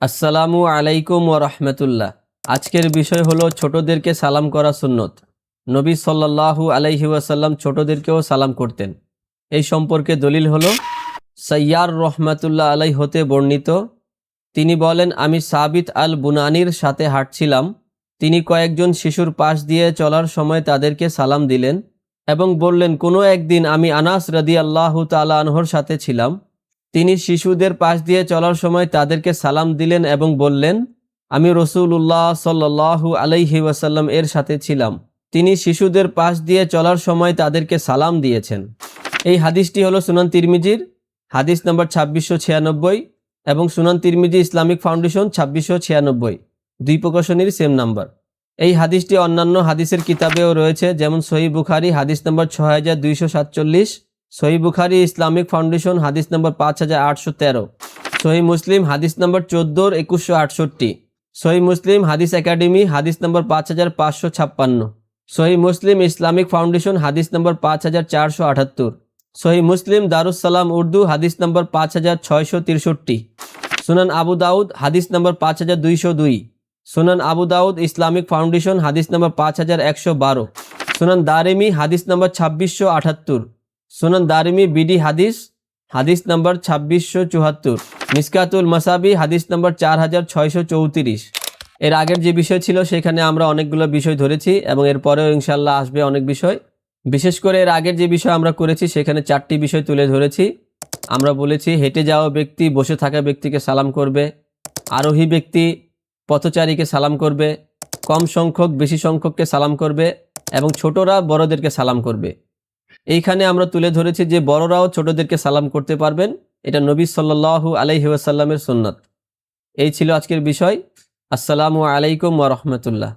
আসসালামু আলাইকুম ওয়া রাহমাতুল্লাহ। আজকের বিষয় হলো ছোটদেরকে সালাম করা সুন্নত। নবী সাল্লাল্লাহু আলাইহি ওয়াসাল্লাম ছোটদেরকেও সালাম করতেন। এই সম্পর্কে দলিল হলো সাইয়ার রহমাতুল্লাহ আলাই হতে বর্ণিত। তিনি বলেন, আমি সাবিত আল বুনানির সাথে হাঁটছিলাম। তিনি কয়েকজন শিশুর পাশ দিয়ে চলার সময় তাদেরকে সালাম দিলেন এবং বললেন, কোনো একদিন আমি আনাস রাদিয়াল্লাহু তাআলা আনহুর সাথে ছিলাম। তিনি শিশুদের পাশ দিয়ে চলার সময় তাদেরকে সালাম দিলেন এবং বললেন, আমি রাসূলুল্লাহ সাল্লাল্লাহু আলাইহি ওয়াসাল্লাম এর সাথে ছিলাম। তিনি শিশুদের পাশ দিয়ে চলার সময় তাদেরকে সালাম দিয়েছেন। এই হাদিসটি হলো সুনান তিরমিজির হাদিস নম্বর 2696 এবং সুনান তিরমিজি ইসলামিক ফাউন্ডেশন 2696, দুই প্রকাশনীর সেম নাম্বার। এই হাদিসটি অন্যান্য হাদিসের কিতাবেও রয়েছে, যেমন সহিহ বুখারী হাদিস নম্বর 6247, সহিহ বুখারী ইসলামিক ফাউন্ডেশন হাদিস নম্বর 5813, সহিহ মুসলিম হাদিস নম্বর 14,2168, সহিহ মুসলিম হাদিস একাডেমি হাদিস নম্বর 5556, সহিহ মুসলিম ইসলামিক ফাউন্ডেশন হাদিস নম্বর 5478, সহিহ মুসলিম দারুস সালাম উর্দু হাদিস নম্বর 5663, সুনান আবু দাউদ হাদিস নম্বর 5202, সুনান আবু দাউদ ইসলামিক ফাউন্ডেশন হাদিস নম্বর 5112, সুনান দারিমি হাদিস নম্বর 2678, সুনান দারিমি বিডি হাদিস নম্বর 2674, মিসকাতুল মাসাবি হাদিস নম্বর 4634। এর আগের যে বিষয় ছিল সেখানে আমরা অনেকগুলো বিষয় ধরেছি এবং এরপরেও ইনশাল্লাহ আসবে অনেক বিষয়। বিশেষ করে এর আগের যে বিষয় আমরা করেছি সেখানে 4টি বিষয় তুলে ধরেছি। আমরা বলেছি, হেঁটে যাওয়া ব্যক্তি বসে থাকা ব্যক্তিকে সালাম করবে, আরোহী ব্যক্তি পথচারীকে সালাম করবে, কম সংখ্যক বেশি সংখ্যককে সালাম করবে এবং ছোটরা বড়দেরকে সালাম করবে। এইখানে আমরা তুলে ধরেছি যে বড়রাও ছোটদেরকে সালাম করতে পারবেন। এটা নবী সাল্লাল্লাহু আলাইহি ওয়াসাল্লামের সুন্নাত। এই ছিল আজকের বিষয়। আসসালামু আলাইকুম ওয়া রাহমাতুল্লাহ।